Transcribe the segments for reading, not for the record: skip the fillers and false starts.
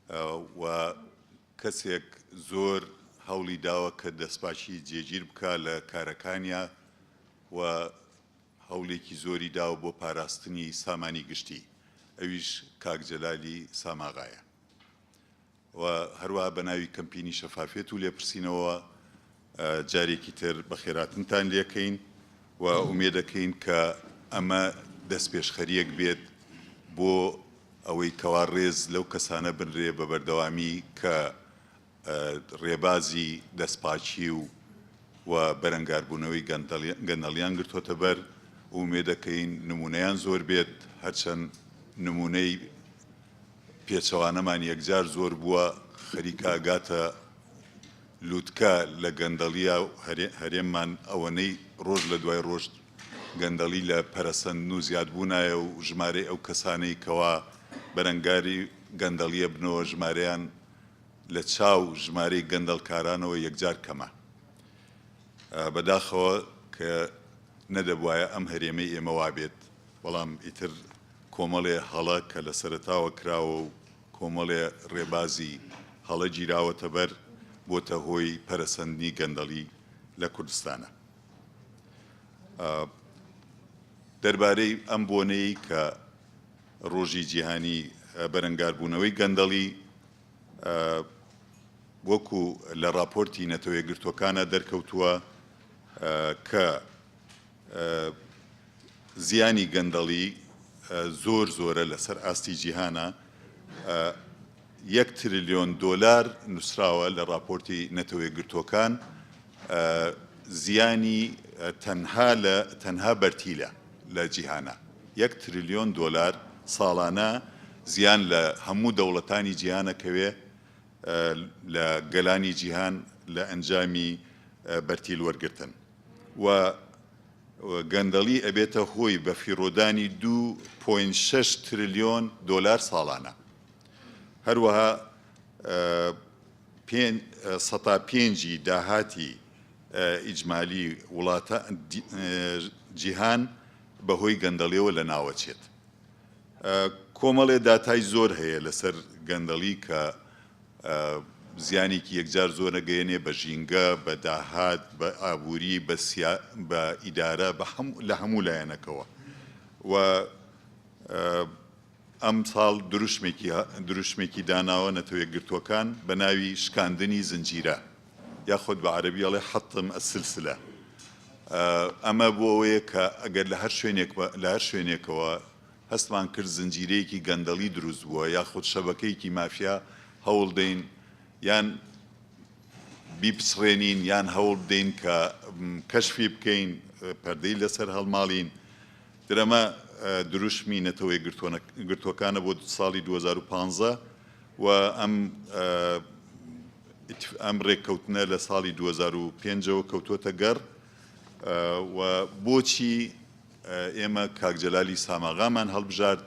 و کەسێک زۆر هەوڵی داوە کە دەستپاچی جێگیر بکە لە کارەکانیە و هەوڵێکی زۆری داوە بۆ پاراستنی سامانی گشتی ئەویش کاک جەلالی ساماغایە و هەروەها بە ناوی کەمپینی شەفافێت و لێپرسینەوە جارێکی تر بەخێراتنتان لێکەین و ئومێدەکەین کە ئەمە دەست پێشخەریەک بێت بۆ ئەوەی کەوا ڕێز لەو کەسانە بنرێ بە بەردەوامی کە ڕێبازی دەستپاچی و بەرەنگاربوونەوەی گەندەڵیان گرتوۆتە بەر ئومێدەکەین نمونەیان زۆر بێت هەرچەند نمونەی پێچەوانەمان یەکجار زۆر بووە خەریکە ئاگاتە لووتکە لە گەندەڵیە هەرێممان ئەوەنەی ڕۆژ لە دوای ڕۆژ گەندەڵی لە پەرەسەند و زیادبوونایە و ژمارەی ئەو کەسانەی کەوا بەرەنگاری گەندەڵیە بنەوە ژمارەیان لە چاو ژمارەی گەندەڵکارانەوە یەکجار کەمە بەداخەوە کە نەدەبوایە ئەم هەرێمەی ئێمە وابێت بەڵام ئیتر کۆمەڵێ هەڵە کە لە سەرەتاوە کراوە و کۆمەڵێ ڕێبازی هەڵە گیراوەتە بەر بۆتە هۆی پەرەسەندنی گەندەڵی لە کوردستانە دەربارەی ئەم بۆنەی کە ڕۆژی جیهانی بەرەنگاربوونەوەی گەندەڵی وەکو لە راپۆرتی نەتەوە یەکگرتووەکانە دەرکەوتووە کە زیانی گەندەڵی زۆر زۆرە لەسەر ئاستی جیهانە $1 تریلیۆن نووسراوە لە راپۆرتی نەتەوە یەکگرتووەکان زیانی تەنها بەرتیلە لە جیهانە $1 تریلیۆن ساڵانە زیان لە هەموو دەوڵەتانی جیهانەکەوێ لە گەلانی جیهان لە ئەنجامی بەرتیل وەرگرتن و گەندەڵی ئەبێتە هۆی بە فیرۆدانی $2.6 تریلیۆن ساڵانە هەروەها 105 داهاتی ئیجمالی وڵاتە جیهان بەهۆی گەندەڵیەوە لە ناوەچێت کۆمەڵێ داتای زۆر هەیە لەسەر گەندەڵی کە زیانێکی یەکجار زۆر نەگەیەنێ بە ژینگە بە داهات بە ئابووری بە ئیدارە لە هەموو لایەنەکەوە و ئەم ساڵ دروشمێکی داناوە نەتەوە یەکگرتووەکان بە ناوی شکاندنی زنجیرە یاخود بە عەرەبی ئەڵێ حەتم ئەسلسلە ئەمە بۆ ئەوەیە کە ئەگەر لە هەر شوێنێکەوە هەستمان کرد زنجیرەیەکی گەندەڵی دروست بووە یاخود شەبەکەیەکی مافیا هەوڵ دەین یان بیپسڕێنین یان هەوڵ دەین کە کەشفی بکەین پەردەی لەسەر هەڵماڵین درەمە دروشمی نەتەوە یەکگرتووەکانە بۆ ساڵی 2015 و ئەم ڕێککەوتنە لە ساڵی 2005ەوە کەوتووەتە گەڕ و بۆچی ئێمە کاک جەلالی ساماغامان هەڵبژارد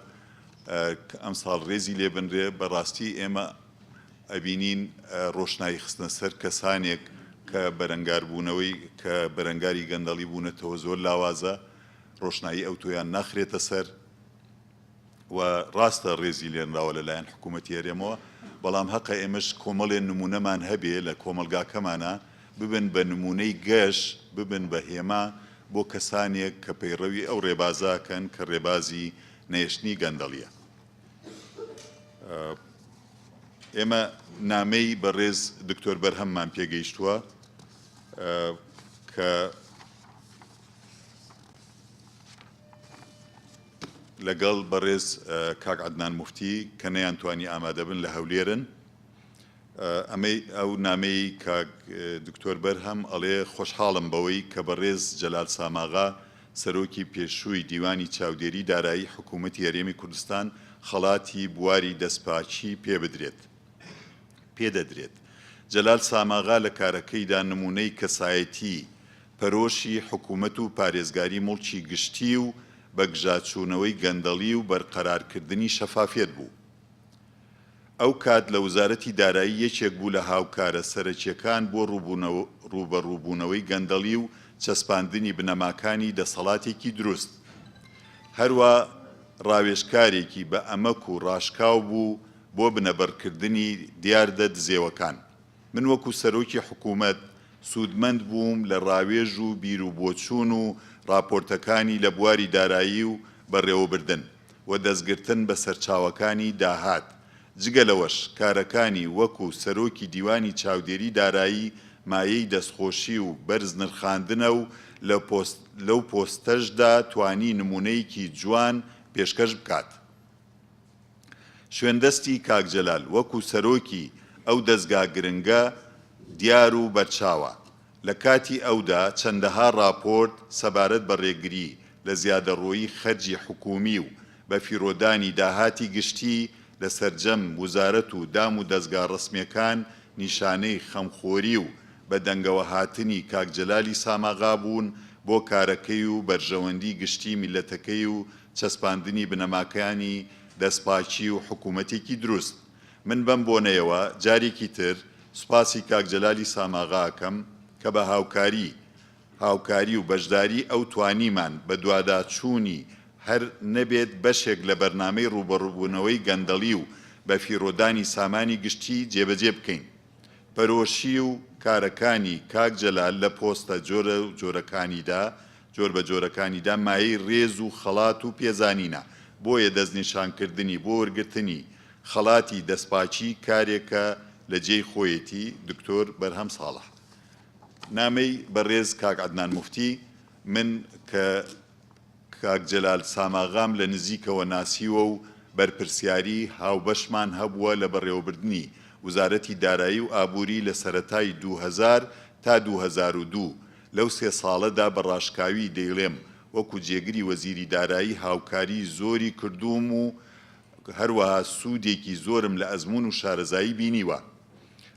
ئەم ساڵ ڕێزی لێ بنرێ بەڕاستی ئێمە ئەبینین ڕۆشنایی خستنە سەر کەسانێک کە بەرەنگاربوونەوەی کە بەرەنگاری گەندەڵی بوونەتەوە زۆر لاوازە ڕۆشنایی ئەو تۆیان ناخرێتە سەر و ڕاستە ڕێزی لێنراوە لەلایەن حکوومەتی هەرێمەوە بەڵام هەقە ئێمەش کۆمەڵێ نمونەمان هەبێ لە کۆمەلگاکەمانە ببن بە نمونەی گەش ببن بە هێما بۆ کەسانێک کە پەیڕەوی ئەو ڕێبازاکەن کە ڕێبازی نەیشتنی گەندەڵیە ئێمە نامەی بەڕێز دکتۆر بەرهەممان پێگەیشتووە کە لەگەڵ بەڕێز کاک عەدنان موفتی کە نەیانتوانی ئامادە بن لە هەولێرن ئەو نامەی کاک دکتۆر بەرهەم ئەڵێ خۆشحاڵم بەوەی کە بەڕێز جەلال ساماغا سەرۆکی پێشووی دیوانی چاودێری دارایی حکوومەتی هەرێمی کوردستان خەڵاتی بواری دەستپاچی پێدەدرێت جەلال ساماغا لە کارەکەیدا نمونەی کەسایەتی پەرۆشی حکوومەت و پارێزگاری مڵکی گشتی و بەگژاچوونەوەی گەندەڵی و بەرقەرارکردنی شەفافێت بوو ئەو کات لە وزارەتی دارایی یەکێک بوو لە هاوکارە سەرەکیەکان بۆ ڕووبەڕووبوونەوەی گەندەڵی و چەسپاندنی بنەماکانی دەسەڵاتێکی دروست هەروە ڕاوێژکارێکی بە ئەمەک و ڕاشکاو بوو بۆ بنەبەرکردنی دیاردە دزێوەکان. من وەکو سەرۆکی حکوومەت سوودمەند بووم لە ڕاوێژ و بیر و بۆچوون و راپۆرتەکانی لە بواری دارایی و بەڕێوەبردن و دەستگرتن بە سەرچاوەکانی داهات. جگە لەوەش کارەکانی وەکو سەرۆکی دیوانی چاودێری دارایی مایەی دەستخۆشی و بەرز نرخاندنە و لەو پۆستەشدا توانی نمونەیەکی جوان پێشکەش بکات. شوێندەستی کاک جەلال وەکو سەرۆکی ئەو دەستگا گرنگە دیار و بەرچاوە. لە کاتی ئەودا چەندەها راپۆرت سەبارەت بە ڕێگری لە زیادەڕۆیی خەرجی حکومی و بە فیرۆدانی داهاتی گشتی لە سەرجەم وزارەت و دام و دەستگا ڕسمیەکان نیشانەی خەمخۆری و بە دەنگەوە هاتنی کاک جەلالی ساماغا بوون بۆ کارەکەی و بەرژەوەندی گشتی میلەتەکەی و چەسپاندنی بنەماکانی دەستپاچی و حکوومەتێکی دروست. من بەم بۆنەیەوە جارێکی تر سوپاسی کاک جەلالی ساماغاکەم کە بە هاوکاری و بەشداری ئەو توانیمان بە دواداچوونی هەر نەبێت بەشێک لە بەرنامەی ڕوبەڕووبوونەوەی گەندەڵی و بە فیرۆدانی سامانی گشتی جێبەجێ بکەین. پەرۆشی و کارەکانی کاک جەلال لە پۆستە جۆر بە جۆرەکانیدا مایەی ڕێز و خەڵات و پێزانینە. بۆیە دەستنیشانکردنی بۆ وەرگرتنی خەڵاتی دەستپاچی کارێکە لە جێی خۆیەتی دکتۆر بەرهەم ساڵح. نامەی بەڕێز کاک عەدنان موفتی من کە کاک جەلال ساماغام لە نزیکەوە ناسیوە و بەرپرسیاری هاوبەشمان هەبووە لە بەڕێوەبردنی وزارەتی دارایی و ئابووری لە سەرەتای 2000 تا 2002 لەو 3 ساڵەدا بە ڕاشکاوی دەیڵێم وەکو جێگری وەزیری دارایی هاوکاری زۆری کردووم و هەروەها سوودێکی زۆرم لە ئەزمون و شارەزایی بینیوە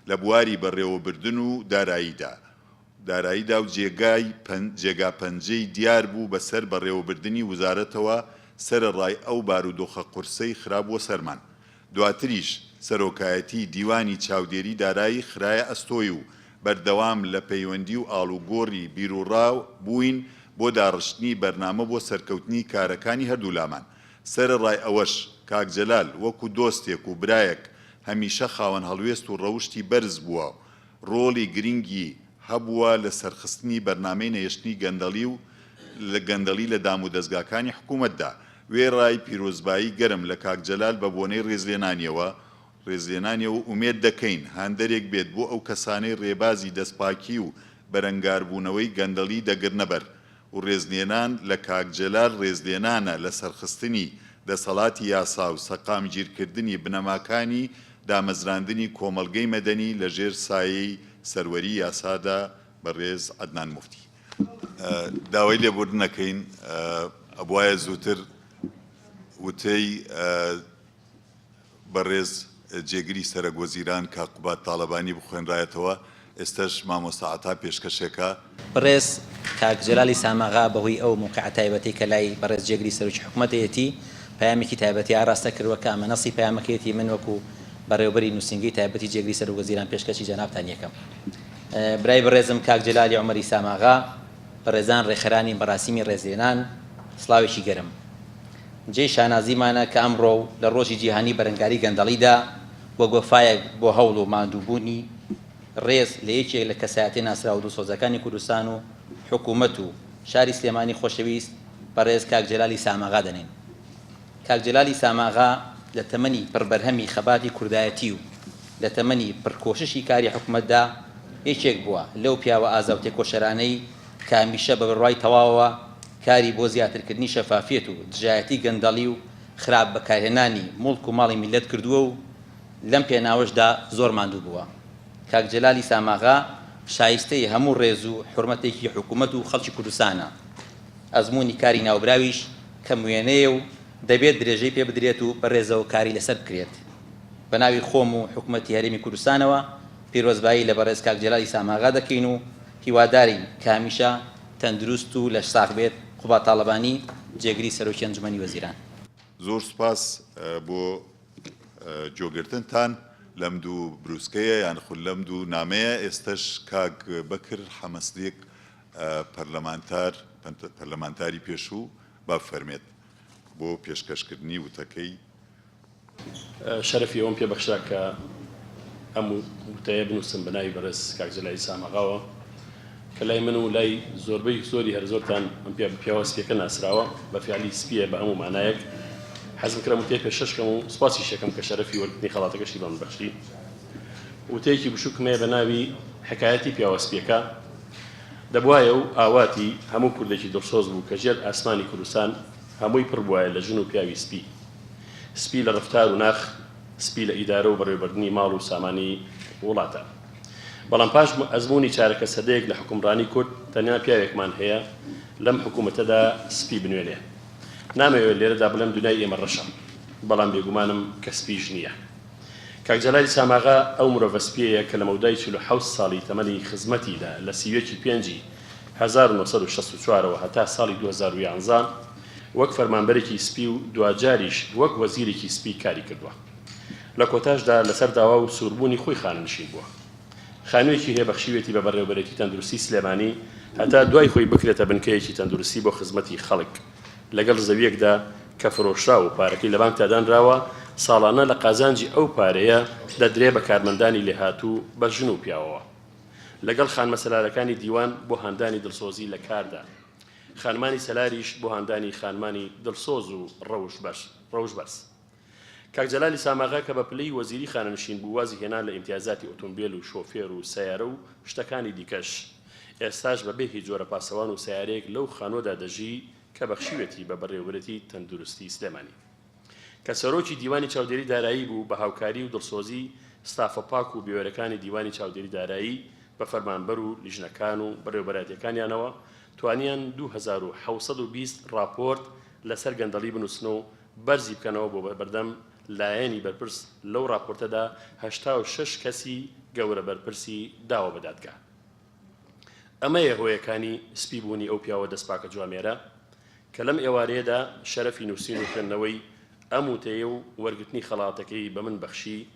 لە بواری بەڕێوەبردن و داراییدا و جێگا پەنجەی دیار بوو بەسەر بەڕێوەبردنی وزارەتەوە سەرەڕای ئەو بارودۆخە قورسەی خراپوە سەرمان. دواتریش سەرۆکایەتی دیوانی چاودێری دارایی خرایە ئەستۆی و بەردەوام لە پەیوەندی و ئاڵوگۆڕی بیرروڕاو بووین بۆ داڕشتنی بەرنامە بۆ سەرکەوتنی کارەکانی هەردوو لامان. سەرەڕای ئەوەش کاک جەلال وەکو دۆستێک و برایەک هەمیشە خاوەن هەڵوێست و ڕەوشی بەرز بووە، ڕۆڵی گرنگی هەبووە لە سەرخستنی بەرنامەی نەیشتنی گەندەڵی لە دام و دەستگاکانی حکوومەتدا. وێڕای پیرۆزبایی گەرم لە کاک جەلال بە بۆنەی ڕێزلێنانیەوە ئومێد دەکەین هاندەرێک بێت بۆ ئەو کەسانەی ڕێبازی دەستپاکی و بەرەنگاربوونەوەی گەندەڵی دەگرنەبەر و ڕێزلێنان لە کاک جەلال ڕێزلێنانە لە سەرخستنی دەسەڵاتی یاسا و سەقامگیرکردنی بنەماکانی دامەزراندنی کۆمەڵگەی مەدەنی لە ژێر سایەی سەروەری یاسادا بەڕێز عەدنان موفتی. داوای لێبوردنەکەین ئەبوایە زووتر وتەی بەڕێز جێگری سەرۆکوەزیران کاک قوبات تاڵەبانی بخوێنرایەتەوە. ئێستاش مامۆستا عەتا پێشکەشێکە. بەڕێز کاک جەلالی ساماغا بەهۆی ئەو موقعە تایبەتی کە لای بەڕێز جێگری سەرۆکی حکوومەتەتی پەیامێکی تایبەتی ئاراستە کردووە کە ئەمەنەسی پەیامەکەیەتی من وەکو بەڕێوەبەری نووسنگی تایبەتی جێگری سەرۆکوەزیران پێشکەشی جەنابتان یەکەم. برای بەڕێزم کاک جەلالی عومەری ساماغا، بەڕێزان ڕێخەرانی بەڕاستیمی ڕێزلێنان، سڵاوێکی گەرم. جێی شانازیمانە کە ئەمڕۆ لە ڕۆژی جیهانی بەرەنگاری گەندەڵیدا وە گۆفایەک بۆ هەوڵ و ماندووبوونی ڕێز لە یەکێک لە کەسایەتی ناسرا و دڵسۆزەکانی کوردستان و حکوومەت و شاری سلێمانی خۆشەویست بەڕێز کاک جەلالی ساماغا دەنێن. کاک جەلالی ساماغا لە تەمەنی پڕبەرهەمی خەباتی کوردایەتی و لە تەمەنی پڕکۆششی کاری حکوومەتدا یەکێک بووە لەو پیاوە ئازا و تێکۆشەرانەی کە هەمیشە بە بڕوای تەواوەوە کاری بۆ زیاترکردنی شەفافیەت و دژایەتی گەندەڵی و خراپ بەکارهێنانی موڵک و ماڵی میلەت کردووە و لەم پێناوەشدا زۆر ماندوو بووە. کاک جەلالی ساماغا شایستەی هەموو ڕێز و حورمەتێکی حکوومەت و خەڵکی کوردستانە. ئەزموونی کاری ناوبراویش کە وێنەیە و دەبێت درێژەی پێ بدرێت و بەڕێزەوە کاری لەسەر بکرێت. بە ناوی خۆم و حکوومەتی هەرێمی کوردستانەوە پیرۆزبایی لە بەڕێز کاک جەلالی ساماغا دەکەین و هیوادارین کە هەمیشە تەندروست و لە ساغ بێت. قوبات تاڵەبانی، جێگری سەرۆکی ئەنجومەنی وەزیران. زۆر سوپاس بۆ جۆگرتنتان لەم دوو بروسکەیە یان خول لەم دوو نامەیە. ئێستش کاک بەکر حەمەستێک پەرلەمانتاری پێشوو با فەرمێت بۆ پێشکەشکردنی وتەکەی شەرەفی ئەوم پێ بەخشرا کە ئەم وتەیە بنووسم بە ناوی بەڕێز کاک جەلالی سامەغاوە کە لای من و لای زۆربەی زۆری هەر زۆرتان ئەم پیاوە سپیەکە ناسراوە بە فیالی سپیە بە هەموو مانایەک حەزم کردم وتەیە پێشەشکەم و سوپاسی شەکەم کە شەرەفی وەرگرتنی خەڵاتەکەشی بەم بەخشی. وتەیەکی بشووکمەیە بە ناوی حکایەتی پیاوە سپیەکە. دەبوایە و ئاواتی هەموو کوردێکی دڵسۆز بوو کە ژێر ئاسمانی کوردستان هەمووی پڕ بووایە لە ژن و پیاوی سپی. سپی لە ڕفتار و ناخ، سپی لە ئیدارە و بەڕێوەبردننی ماڵ و سامانی وڵاتە. بەڵام پاش ئەزمموی چارەکە سەدەیەک لە حکومڕانی کورد تەنیا پیاوێکمان هەیە لەم حکوومەتەدا سپی بنوێنێ. نامەوێت لێرەدا بڵێم دنیای ئێمە ڕەشە، بەڵام بێگومانم کە سپیش نییە. کاک جەلالی ساماغا ئەو مرۆڤە سپیەیە کە لە مەودای 47 ساڵی تەمەنی خزمەتیدا لە سیوێکی پێنجی 1964ەوە هەتا ساڵی 2011 وەک فەرمانبەرێکی سپی و دوجاریش وەک وەزیرێکی سپی کاری کردووە. لە کۆتاشدا لەسەر داوا و سووربوونی خۆی خاننشین بووە. خانوویەکی هەیە بەخشیوێتی بە بەڕێوەبەرێتی تەندروستی سلێمانی هەتا دوای خۆی بکرێتە بنکەیەکی تەندروستی بۆ خزمەتی خەڵک لەگەڵ زەویەکدا کە فرۆشرا و پارەکەی لە بانک دادانراوە ساڵانە لە قازانجی ئەو پارەیە دەدرێ بە کارمەندانی لێهاتوو بە ژن و پیاوەوە لەگەڵ خانمەسەلارەکانی دیوان بۆ هاندانی دڵسۆزی لە کاردا، خانمانی سەلاریش بۆ هاندانی خانمانی دڵسۆز و ڕەوش بەرز. کاک جەلالی ساماغا کە بە پلەی وەزیری خانەنشین بوو وازی هێنا لە ئیمتیازاتی ئۆتۆمبیل و شۆفێر و سەیارە و شتەکانی دیکەش. ئێستاش بەبێ هیچ جۆرە پاسەوان و سیارەیەک لەو خانۆدا دەژی کە بەخشیوێتی بە بەڕێوەبەرێتی تەندروستی سلێمانی. کە سەرۆکی دیوانی چاودێری دارایی بوو بە هاوکاری و دڵسۆزی ستافە پاک و بێوەرەکانی دیوانی چاودێری دارایی بە فەرمانبەر و لیژنەکان و بەڕێوەبەراتیەکانیانەوە توانیان 2720 راپۆرت لەسەر گەندەڵی بنووسن و بەرزی بکەنەوە بۆ بەردەم لایەنی بەرپرس لەو راپۆرتەدا 86 کەسی گەورە بەرپرسی داوە بە دادگا. ئەمەیە هۆیەکانی سپیبوونی ئەو پیاوە دەستپاکە جوامێرە کە لەم ئێوارەیەدا شەرەفی نووسین و خوێندنەوەی ئەم وتەیە و وەرگرتنی خەڵاتەکەی بە من بەخشی.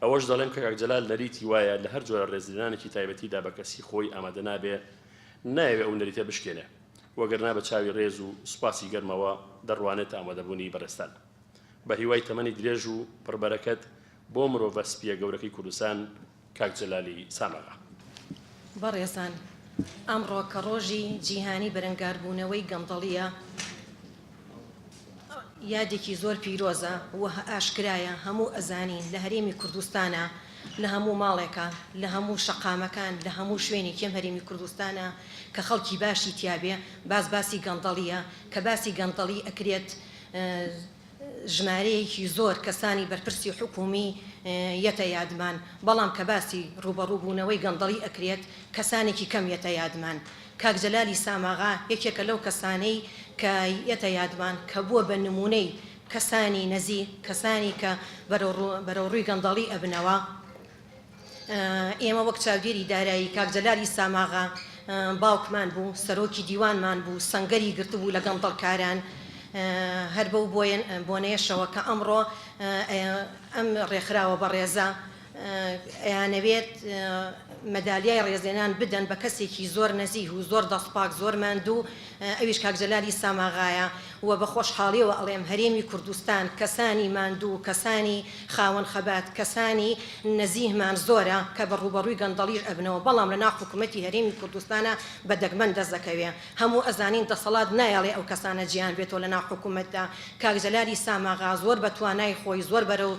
ئەوەش دەڵێم کە کاک جەلال لەریتی وایە لە هەر جۆرە ڕێزلێنانێکی تایبەتیدا بە کەسی خۆی ئامادە نابێ نایەوێ ئەو نەریتە بشکێنێ وەگەرنا بە چاوی ڕێز و سوپاسی گەرمەوە دەڕوانێت ئامادەبوونی بەڕێستان بە هیوای تەمەنی درێژ و پڕبەرەکەت بۆ مرۆڤە سپیە گەورەکەی کوردستان کاک جەلالی ساماغا. بەڕێزان، ئەمڕۆ کە ڕۆژی جیهانی بەرەنگاربوونەوەی گەندەڵیە یادێکی زۆر پیرۆزە و ئاشکرایە هەموو ئەزانین لە هەرێمی کوردستانە لە هەموو ماڵێکە لە هەموو شەقامەکان لە هەموو شوێنی کێم هەرێمی کوردستانە کە خەڵکی باشی تیابێ باسی گەندەڵیە کە باسی گەندەڵی ئەکرێت ژمارەیەکی زۆر کەسانی بەرپرسی حکومی یەتە یادمان، بەڵام کە باسی ڕوبەڕووبوونەوەی گەندەڵی ئەکرێت کەسانێکی کەم یەتە یادمان. کاک جەلالی ساماغا یەکێکە لەو کەسانەی کە یەتە یادمان کە بووە بە نمونەی کەسانی نەزی، کەسانی کە بەرەوڕووی گەندەڵی ئەبنەوە. ئێمە وەک چاودێری دارایی کاک جەلالی ساماغا باوکمان بوو، سەرۆکی دیوانمان بوو، سەنگەری گرتبوو لە گەندەڵکاران. هەر بەو بۆنەیەشەوە کە ئەمڕۆ ئەم ڕێکخراوە بە ڕێزە ئەیانەوێت مەدالیای ڕێزێنان بدەن بە کەسێکی زۆر نەزیه و زۆر دەستپاک زۆر ماندوو، ئەویش کاک جەلالی ساماغایە و بە خۆشحاڵیەوە ئەڵێم هەرێمی کوردستان کەسانی ماندوو، کەسانی خاوەن خەبات، کەسانی نەزیهمان زۆرە کە بە ڕوبەڕووی گەندەڵیش ئەبنەوە، بەڵام لە ناو حکوومەتی هەرێمی کوردستانە بە دەگمەن دەست دەکەوێ. هەموو ئەزانین دەسەڵات نایەڵێ ئەو کەسانە جیان بێتەوە لە ناو حکوومەتدا. کاک جەلالی ساماغا زۆر بە توانای خۆی زۆر بەرەو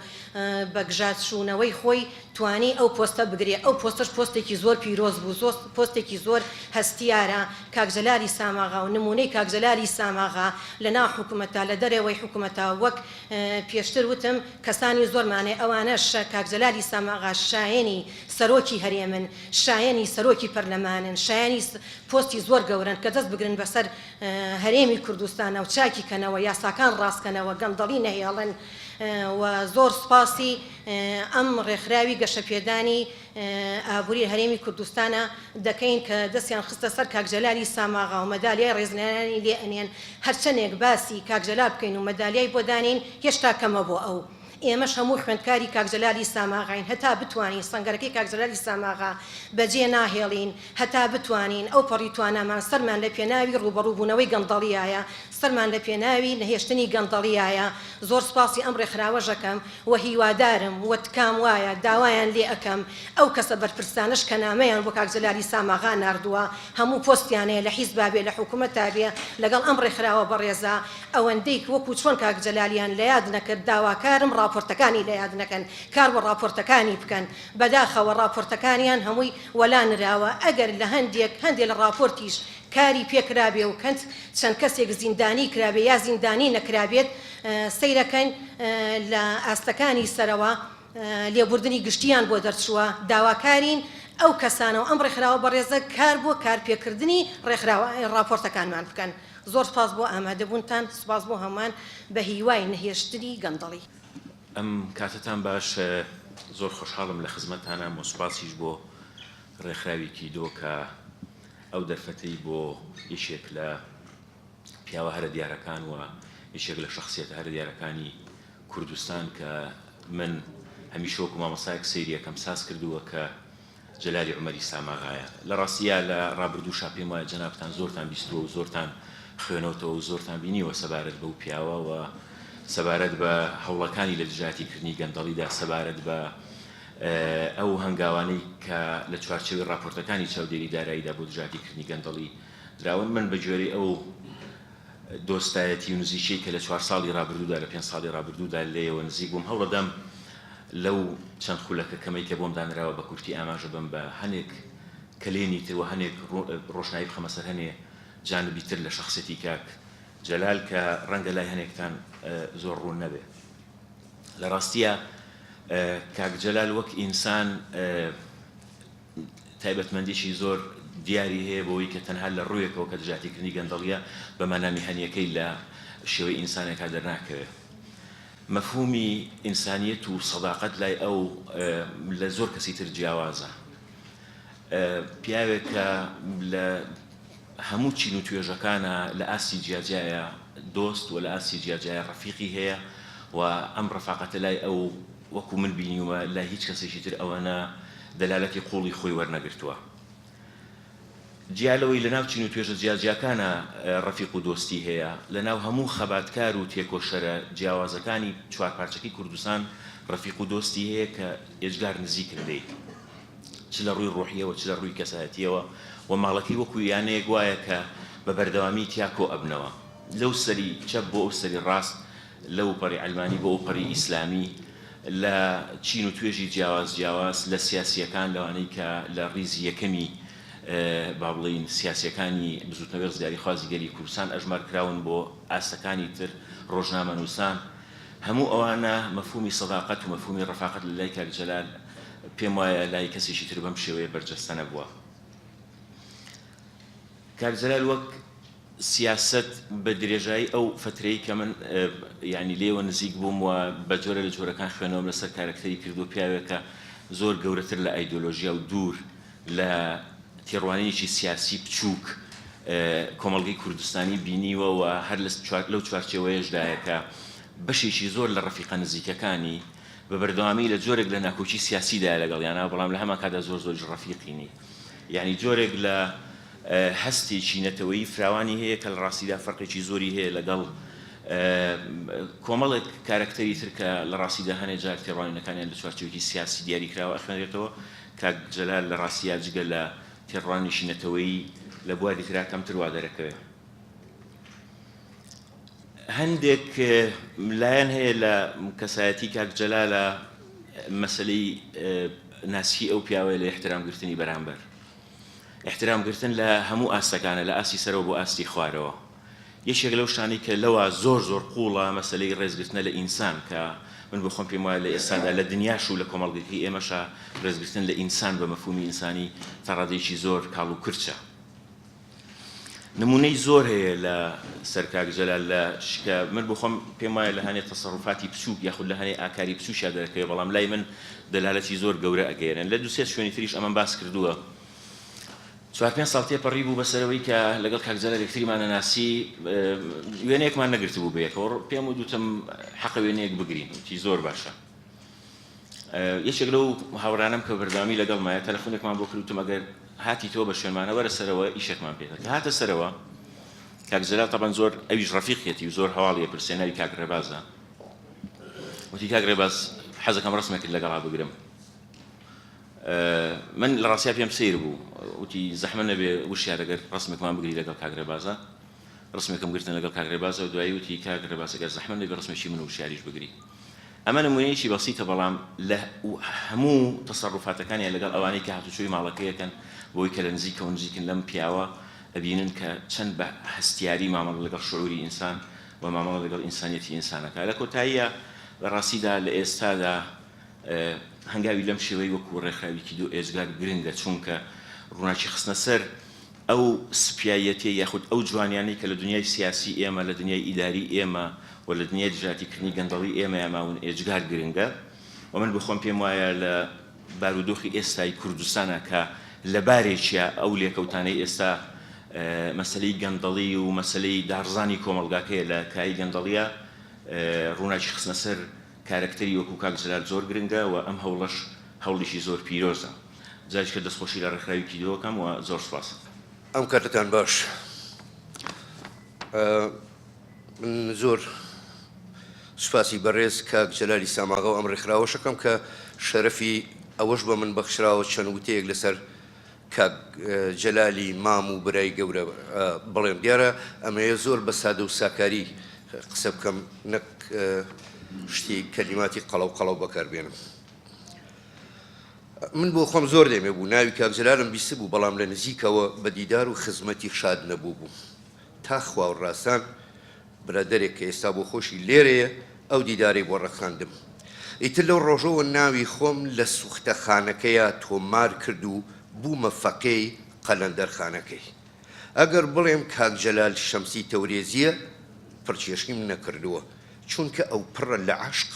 بەگژاتشوونەوەی خۆی توانی ئەو پۆستە بگرێ. ئەو پۆستش پۆستێکی زۆر پیرۆز بوو، پۆستێکی زۆر هەستیارە. کاک جەلالی ساماغا و نمونەی کاک جەلالی ساماغا لە ناو حکوومەتە لە دەرەوەی حکوومەتە وەک پێشتر وتم کەسانی زۆرمانێ ئەوانەش کاک جەلالی ساماغا شایەنی سەرۆکی هەرێمن، شایەنی سەرۆکی پەرلەمانن، شایەنی پۆستی زۆر گەورن کە دەست بگرن بەسەر هەرێمی کوردستانە و چاکی کەنەوە، یاساکان ڕاستکەنەوە، گەندەڵی نەهێڵن. و زۆر سپاسی ئەم ڕێکخراوی گەشەپێدانی ئابووری هەرێمی کوردستانە دەکەین کە دەستیان خستە سەر کاک جەلالی ساماغا و مەدالیای ڕێزلێنانی لێ ئەنێن. هەرچەندێک باسی کاک جەلال بکەین و مەدالیای بۆ دانین هێشتا کەمە بۆ ئەو. ئێمەش هەموو خوێندکاری کاکجەلالی ساماغاین هەتا بتوانین سەنگەرەکەی کاکجەلالی ساماغا بەجێ ناهێڵین هەتا بتوانین ئەو پەڕیتوانەمان سەرمان لە پێناوی ڕوبەڕووبوونەوەی گەندەڵیایە سەرمان لە پێناوی نەهێشتنی گەندەڵیایە زۆر سپاسی ئەم ڕێکخراوەژەکەم و هیوادارم و تکام وایە داوایان لێ ئەەکەم ئەو کەسە بەرپرسانش کە نامەیان بۆ کاکجەلالی ساماغا ناردووە هەموو پۆستیانەیە لە حیزب بابێ لە حکوومەت تابێ لەگەڵ ئەم ڕێکخراوە بەڕێزا ئەوەندەی وەکو چۆن کاکجەلالیان لە یاد نەکرد داواکارم راپۆرتەکانی لە یاد نەکەن کار بە راپۆرتەکانی بکەن بەداخەوە راپۆرتەکانیان هەمووی وەلانراوە ئەگەر لە هەندێک لە راپۆرتیش کاری پێکرابێ و چەند کەسێک زیندانی کرابێ یا زیندانی نەکرابێت سەیرەکەن لە ئاستەکانی سەرەوە لێبوردنی گشتیان بۆ دەرچووە داواکارین ئەو کەسانەوە ئەم ڕێکخراوە بەڕێزە کار بۆ کارپێکردنی راپۆرتەکانمان بکەن زۆر سپاس بۆ ئامادەبوونتان سپاس بۆ هەمان بە هیوای نەهێشتنی گەندەڵی ئەم کاتتان باش زۆر خۆشحاڵم لە خزمەتانە مۆسپاسیش بۆ ڕێکخراوێکی دۆ کە ئەو دەرفەتەی بۆ یەکێک لە پیاوە هەرە دیارەکان و یەکێک لە شخصیەتە هەرە دیارەکانی کوردستان کە من هەمیشە وەکو مامۆستایەک سەیری یەکەم ساز کردووە کە جەلالی عومەری ساماغایە لە ڕاستیە لە ڕابردووشا پێم وایە جەنابتان زۆرتان بیستووە و زۆرتان خوێنەوەتەوە و زۆرتان بینیوە سەبارەت بەو پیاوە و سەبارەت بە هەوڵەکانی لە دژاتیکردنی گەندەڵیدا سەبارەت بە ئەو هەنگاوانەی کە لە چوارچێوەی راپۆرتەکانی چاودێری داراییدا بۆ دژاتیکردنی گەندەڵی دراون من بە گوێرەی ئەو دۆستایەتی و نزیکەی کە لە 4 ساڵی ڕابردوودا لە 5 ساڵی ڕابردوودا لێەوە نزیک بووم هەوڵەدەم لەو چەند خولەکە کەمەی کە بۆم دانراوە بە کورتی ئاماژە بم بە هەنێک کلێنی ترەوە هەنێک ڕۆشنایی بخەمە سەر هەنێ جانبی تر لە شخصەتی کاک جەلال کە ڕەنگە لای هەنێکتان زۆر ڕوون نەبێ لە ڕاستیە کاک جەلال وەک ئینسان تایبەتمەندیشی زۆر دیاری هەیە بۆی کە تەنها لە ڕوویەکەوە کە دژاتیکردنی گەندەڵیە بە مانامی هەنیەکەی لە شێوەی ئینسانێکا دەرناکەوێت مەفهومی ئینسانیەت و سەداقەت لای ئەو لە زۆر کەسی تر جیاوازە پیاوێک کە لە هەموو چین و توێژەکانە لە ئاسی جیاجایە دۆست و لە ئاسی جیاجایە ڕەفیقی هەیە و ئەم ڕەفاقەتە لای ئەو وەکو من بینیومە لای هیچ کەسێکی تر ئەوەنە دەلالەتی قوڵی خۆی وەرنەگرتووە جیالەوەی لە ناو چین و توێژە جیاجیاکانە ڕەفیق و دۆستی هەیە لە ناو هەموو خەباتکار و تێکۆشەرە جیاوازەکانی چوارپارچەکەی کوردستان ڕەفیق و دۆستی هەیە کە ئێجگار نزیکن دەیت چ لە ڕووی ڕۆحیەوە چ لە ڕووی کەسایەتیەوە و ماڵەکەی وەکو یانەیەک وایە کە بە بەردەوامی تیاکۆ ئەبنەوە لەو سەری چەپ بۆ ئەو سەری ڕاست لەو پەڕی ئەلمانی بۆ ئەو پەڕی ئیسلامی لە چین و توێژی جیاواز لە سیاسیەکان لەوانەی کە لە ڕیزی یەکەمی با بڵین سیاسیەکانی بزوتنەوەی ڕزگاری خوازی گەلی کوردستان ئەژمار کراون بۆ ئاستەکانی تر ڕۆژنامە نووسان هەموو ئەوانە مەفهومی سەداقەت و مەفهومی ڕەفاقەت لە لای کاک جەلال پێم وایە لای کەسێکی تر بەم شێوەیە بەرجەستە نەبووە کاک جەلال وەک سیاست بە درێژایی ئەو فترەی کە من یعنی لێوە نزیک بووم و بە جۆرە لە جۆرەکان خوێنەوەم لەسەر کارکتەری کردو پیاوێکە زۆر گەورەتر لە ئایدۆلۆژیا و دوور لە تێڕوانینێکی سیاسی بچووک کۆمەڵگەی کوردستانی بینیوە و هەر لەو چوارچێوەیەشدایە کە بەشێکی زۆر لە ڕەفیقە نزیکەکانی بە بەردەوامی لە جۆرێک لە ناکۆچی سیاسیدا لەگەڵیانە بەڵام لە هەمان کادا زۆر زۆر ڕەفیقینی یعنی جۆرێک لە هەستێکی نەتەوەیی فراوانی هەیە کە لە ڕاستیدا فەرقێکی زۆری هەیە لەگەڵ کۆمەڵێک کارکتەری تر کە لە ڕاستیدا هەنێ جار تێڕوانینەکانیان لە چوارچێوەیەکی سیاسی دیاری کراوە ئەخوێنرێتەوە کاک جەلال لە ڕاستیە جگە لە تێڕوانیشی نەتەوەیی لە بواری ترا کەمتر وا دەرەکەوێت هەندێک لایەن هەیە لە کەسایەتی کاک جەلالە مەسەلەی ناسی ئەو پیاوەیە لە احترامگرتنی بەرامبەر احترامگرتن لە هەموو ئاستەکانە لە ئاسی سەرەوە بۆ ئاستی خوارەوە یەکێک لەو شتانەی کە لەوە زۆر زۆر قوڵە مەسەلەی ڕێزگرتنە لە ئینسان کە من بخۆم پێم وایە لە ئێستادا لە دنیاش و لە کۆمەڵگەکەی ئێمەشە ڕێزگرتن لە ئینسان بە مەفهومی ئینسانی تەڕادێکی زۆر کاڵ و کرچە نمونەی زۆر هەیە لە سەر کاک جەلال لە شکە من بخۆم پێم وایە لە هەنێ تەسەڕوفاتی بچووک یاخود لە هەنێ ئاکاری بچووشیا دەرەکەوێت بەڵام لای من دەلالەتی زۆر گەورە ئەگەێنن لە دووسێت شوێنی تریش ئەمەم باس کردووە 4-5 ساڵ تێپەڕی بوو بەسەرەوەی کە لەگەڵ کاکجەلال یەکتریمانە ناسی وێنەیەکمان نەگرتبوو بەیەکەوە پێم وتم حەقە وێنەیەک بگرین وتی زۆر باشە یەکێک لەو هاوڕانم کە بەرداوامی لەگەڵ مایە تەلەفۆنێکمان بۆ کردوتم ئەگەر هاتی تۆ بە شوێنمانە وەرە سەرەوە ئیشێکمان پێ کە هاتە سەرەوە کاکجەلال تەبەن زۆر ئەویش ڕەفیقێتی و زۆر هەواڵیە پرسێنەری کاک ڕێبازە وتی کاک ڕێباز حەزەکەم ڕسمێکت لەگەڵا بگرم من لە ڕاستیا پێم سیر بوو وتی زەحمە نەبێ وشیار ئەگەر ڕسمێکمان بگری لەگەڵ کاک ڕێبازە ڕسمێکم گرتن لەگەڵ کاک ڕێبازە و دوایی وتی کاک ڕێباز ئەگەر زەحمە نەبێ ڕسمێکی من وشیاریش بگری ئەمە نمونەیەکی بەسیتە بەڵام لە هەموو تەسەڕوفاتەکانیان لەگەڵ ئەوانەی کە هاتوچۆی ماڵەکەیەکەن بۆی کە لە نزیکەوە نزیکن لەم پیاوە ئەبینن کە چەند بە هەستیاری مامەڵە لەگەڵ شعوری ئینسان و مامەڵە لەگەڵ ئینسانیەتی ئینسانەکە لە کۆتاییە لە ڕاستیدا لە ئێستادا هەنگاوی لەم شێوەی وەکو ڕێکخراوێکی دوو ئێجگار گرنگە چونکە ڕووناکی خستنە سەر ئەو سپیایەتی یاخود ئەو جوانیانەی کە لە دنیای سیاسی ئێمە لە دنیای ئیداری ئێمە و لە دنیای دژاتیکردنی گەندەڵی ئێمە یاماون ئێجگار گرنگە و من بخۆم پێم وایە لە بارودۆخی ئێستای کوردستانە کە لە بارێکیە ئەو لێکەوتانەی ئێستا مەسلەی گەندەڵی و مەسلەی دارزانی کۆمەڵگاکەیە لە کای گەندەڵیە ڕووناکی خستنە سەر کارکتەری وەکو کاکجەلال زۆر گرنگە و ئەم هەوڵەش هەوڵیشی زۆر پیرۆزە جاش کە دەستخۆشی لە ڕێکخراوێکی دۆکەم و زۆر سوپاس ئەم کاتتان باش من زۆر سوپاسی بەڕێز کاکجەلالی ساماغا و ئەم ڕێکخراوەشەکەم کە شەرەفی ئەوەش بە من بەخشراوە چەند وتەیەک لەسەر کاکجەلالی مام و برای گەورە بڵێم دیارە ئەمەیە زۆر بە سادە و ساکاری قسە بکەم نەک شتی کەلیماتی قەڵەو بەکاربێنم من بۆ خۆم زۆر دێمێ بوو ناوی کاکجەلالم بیست بوو بەڵام لە نزیکەوە بە دیدار و خزمەتی شاد نەبوو بوو تا خوا و ڕاستان برادەرێک کە ئێستا بۆ خۆشی لێرەیە ئەو دیدارەی بۆ ڕەخاندم ئیتر لەو ڕۆژەوە ناوی خۆم لە سوختەخانەکەیە تۆمار کرد و بوومە فەقەی قەلەندەرخانەکەی ئەگەر بڵێم کاکجەلال شەمسی تەورێزیە پڕچێشکیم نەکردووە چونکە ئەو پڕە لە عاشق